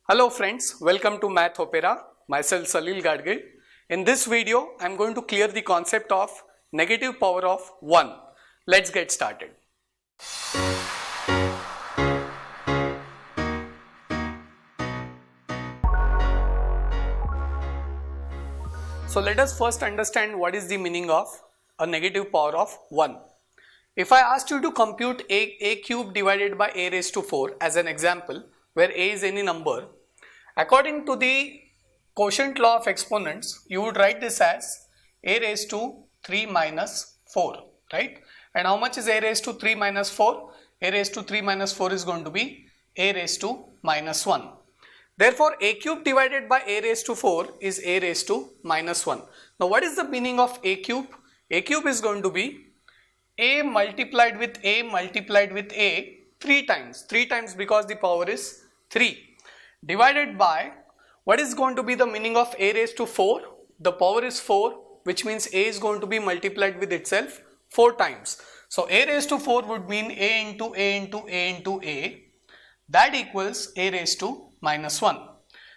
Hello friends, welcome to Math Opera. Myself Salil Gadgil. In this video, I am going to clear the concept of negative power of 1. Let's get started. So let us first understand what is the meaning of a negative power of 1. If I asked you to compute a cube divided by a raised to 4 as an example, where a is any number, according to the quotient law of exponents, you would write this as a raised to 3 minus 4, right? And how much is a raised to 3 minus 4? A raised to 3 minus 4 is going to be a raised to minus 1. Therefore, a cube divided by a raised to 4 is a raised to minus 1. Now, what is the meaning of a cube? A cube is going to be a multiplied with a multiplied with a 3 times because the power is 3, divided by, what is going to be the meaning of a raised to 4? The power is 4, which means a is going to be multiplied with itself 4 times. So a raised to 4 would mean a into a into a into a, that equals a raised to minus 1.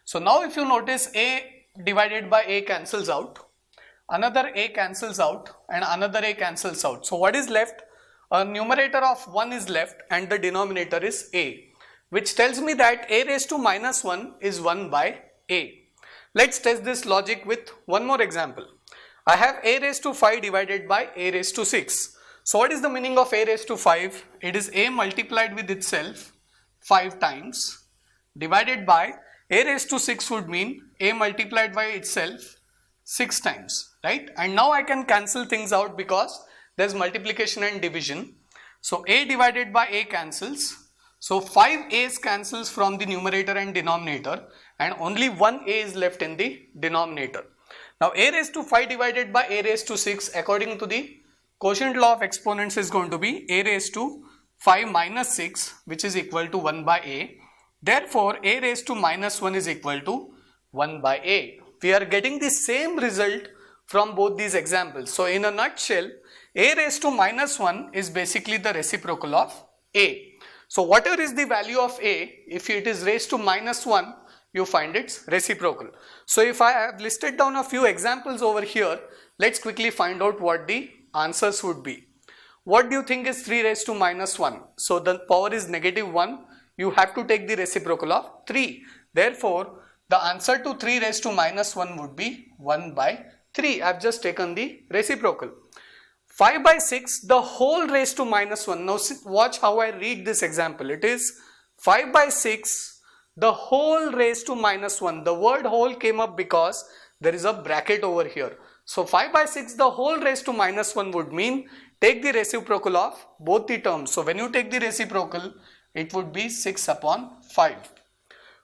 So now if you notice, a divided by a cancels out, another a cancels out and another a cancels out. So what is left? A numerator of 1 is left and the denominator is a, which tells me that a raised to minus 1 is 1 by a. Let's test this logic with one more example. I have a raised to 5 divided by a raised to 6. So what is the meaning of a raised to 5? It is a multiplied with itself 5 times, divided by a raised to 6 would mean a multiplied by itself 6 times, right? And now I can cancel things out because there is multiplication and division. So a divided by a cancels. So 5 a's cancels from the numerator and denominator and only 1 a is left in the denominator. Now a raised to 5 divided by a raised to 6 according to the quotient law of exponents is going to be a raised to 5 minus 6, which is equal to 1 by a. Therefore a raised to minus 1 is equal to 1 by a. We are getting the same result from both these examples. So in a nutshell, a raised to minus 1 is basically the reciprocal of a. So whatever is the value of a, if it is raised to minus 1, you find its reciprocal. So if I have listed down a few examples over here, let's quickly find out what the answers would be. What do you think is 3 raised to minus 1? So the power is negative 1. You have to take the reciprocal of 3. Therefore, the answer to 3 raised to minus 1 would be 1 by 3. I have just taken the reciprocal. 5 by 6, the whole raised to minus 1. Now watch how I read this example. It is 5 by 6, the whole raised to minus 1. The word whole came up because there is a bracket over here. So 5 by 6, the whole raised to minus 1 would mean take the reciprocal of both the terms. So when you take the reciprocal, it would be 6 upon 5.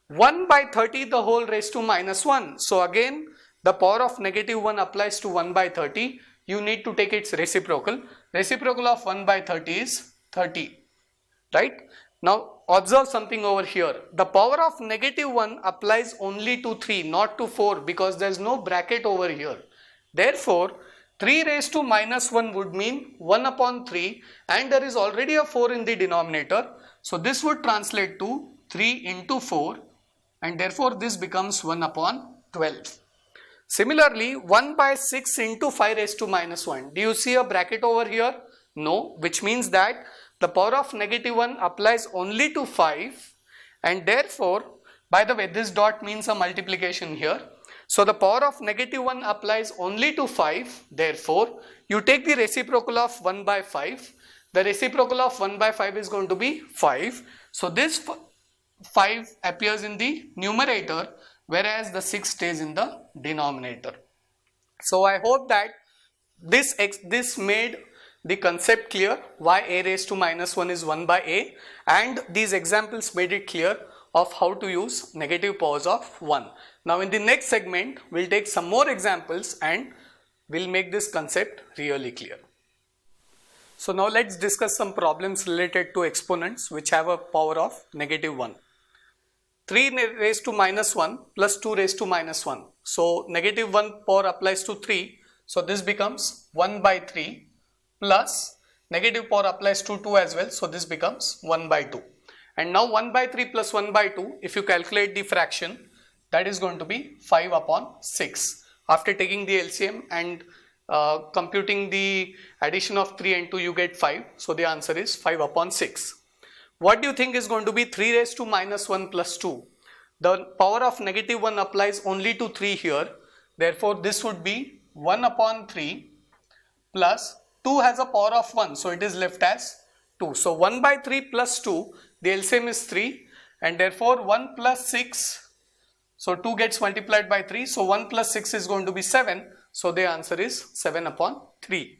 1 by 30, the whole raised to minus 1. So again, the power of negative 1 applies to 1 by 30. You need to take its reciprocal. Reciprocal of 1 by 30 is 30, right? Now observe something over here. The power of negative 1 applies only to 3, not to 4, because there is no bracket over here. Therefore, 3 raised to minus 1 would mean 1 upon 3 and there is already a 4 in the denominator. So this would translate to 3 into 4 and therefore this becomes 1 upon 12. Similarly, 1 by 6 into 5 raised to minus 1. Do you see a bracket over here? No, which means that the power of negative 1 applies only to 5 and therefore, by the way, this dot means a multiplication here. So the power of negative 1 applies only to 5. Therefore, you take the reciprocal of 1 by 5. The reciprocal of 1 by 5 is going to be 5. So this 5 appears in the numerator, whereas the 6 stays in the denominator. So I hope that this made the concept clear why a raised to minus 1 is 1 by a, and these examples made it clear of how to use negative powers of 1. Now in the next segment we'll take some more examples and we'll make this concept really clear. So now let's discuss some problems related to exponents which have a power of negative 1. 3 raised to minus 1 plus 2 raised to minus 1. So negative 1 power applies to 3. So this becomes 1 by 3 plus negative power applies to 2 as well. So this becomes 1 by 2. And now 1 by 3 plus 1 by 2, if you calculate the fraction, that is going to be 5 upon 6. After taking the LCM and computing the addition of 3 and 2, you get 5. So the answer is 5 upon 6. What do you think is going to be 3 raised to minus 1 plus 2? The power of negative 1 applies only to 3 here. Therefore, this would be 1 upon 3 plus 2 has a power of 1. So it is left as 2. So 1 by 3 plus 2, the LCM is 3, and therefore 1 plus 6. So 2 gets multiplied by 3. So 1 plus 6 is going to be 7. So the answer is 7 upon 3.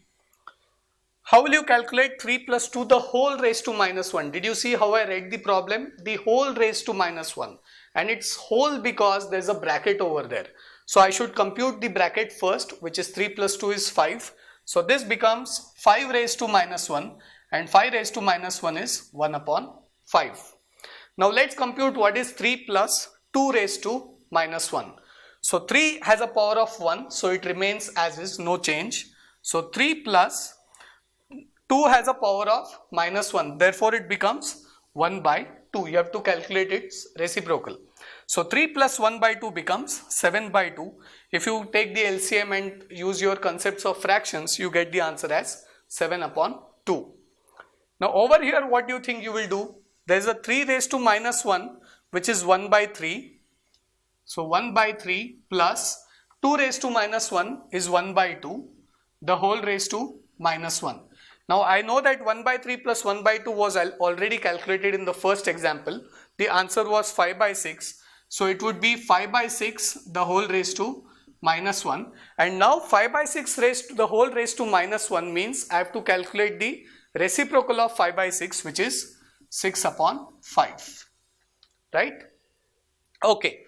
How will you calculate 3 plus 2 the whole raised to minus 1? Did you see how I read the problem? The whole raised to minus 1. And it's whole because there's a bracket over there. So I should compute the bracket first, which is 3 plus 2 is 5. So this becomes 5 raised to minus 1. And 5 raised to minus 1 is 1 upon 5. Now let's compute what is 3 plus 2 raised to minus 1. So 3 has a power of 1, so it remains as is, no change. So 3 plus 2 has a power of minus 1, therefore it becomes 1 by 2. You have to calculate its reciprocal. So 3 plus 1 by 2 becomes 7 by 2. If you take the LCM and use your concepts of fractions, you get the answer as 7 upon 2. Now over here, what do you think you will do? There is a 3 raised to minus 1, which is 1 by 3. So 1 by 3 plus 2 raised to minus 1 is 1 by 2, the whole raised to minus 1. Now I know that 1 by 3 plus 1 by 2 was already calculated in the first example. The answer was 5 by 6. So it would be 5 by 6 the whole raised to minus 1. And now 5 by 6 raised to the whole raised to minus 1 means I have to calculate the reciprocal of 5 by 6, which is 6 upon 5. Right? Okay.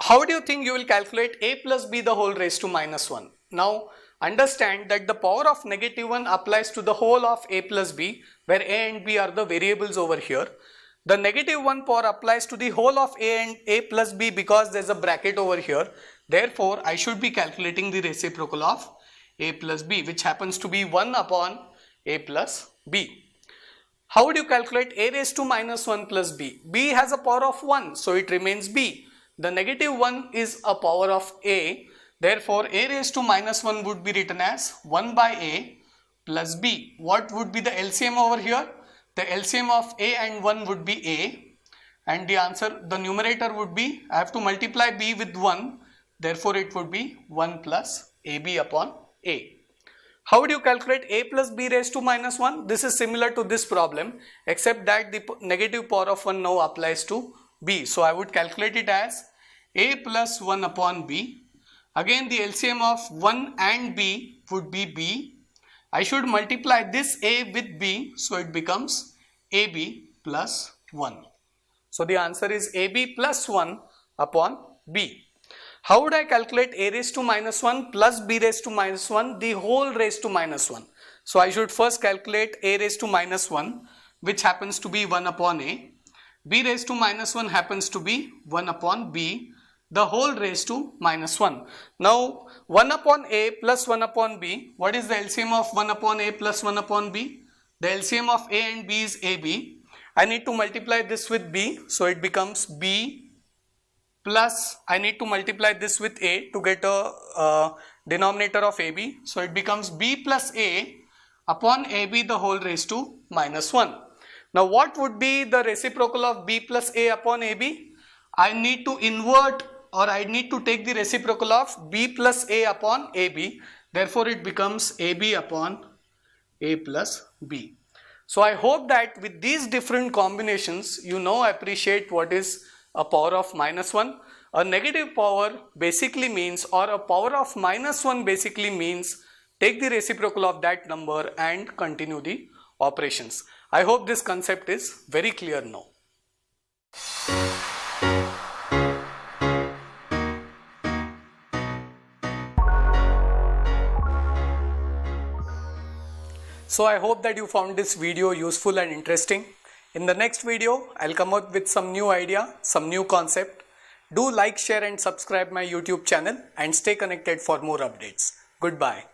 How do you think you will calculate a plus b the whole raised to minus 1? Now understand that the power of negative 1 applies to the whole of a plus b, where a and b are the variables over here. The negative 1 power applies to the whole of a and a plus b because there is a bracket over here. Therefore, I should be calculating the reciprocal of a plus b, which happens to be 1 upon a plus b. How would you calculate a raised to minus 1 plus b? B has a power of 1, so it remains b. The negative 1 is a power of a. Therefore, a raised to minus 1 would be written as 1 by a plus b. What would be the LCM over here? The LCM of a and 1 would be a. And the answer, the numerator would be, I have to multiply b with 1. Therefore, it would be 1 plus ab upon a. How would you calculate a plus b raised to minus 1? This is similar to this problem, except that the negative power of 1 now applies to b. So I would calculate it as a plus 1 upon b. Again, the LCM of 1 and b would be b. I should multiply this a with b, so it becomes ab plus 1. So the answer is ab plus 1 upon b. How would I calculate a raised to minus 1 plus b raised to minus 1, the whole raised to minus 1? So I should first calculate a raised to minus 1, which happens to be 1 upon a. B raised to minus 1 happens to be 1 upon b, the whole raised to minus 1. Now 1 upon a plus 1 upon b, what is the LCM of 1 upon a plus 1 upon b? The LCM of a and b is ab. I need to multiply this with b, so it becomes b plus, I need to multiply this with a to get a denominator of ab. So it becomes b plus a upon ab the whole raised to minus 1. Now what would be the reciprocal of b plus a upon ab? I need to invert, or I need to take the reciprocal of b plus a upon ab. Therefore it becomes ab upon a plus b. So I hope that with these different combinations, you now appreciate what is a power of minus 1. A negative power basically means, or a power of minus 1 basically means take the reciprocal of that number and continue the operations. I hope this concept is very clear now. So I hope that you found this video useful and interesting. In the next video, I'll come up with some new idea, some new concept. Do like, share and subscribe my YouTube channel and stay connected for more updates. Goodbye.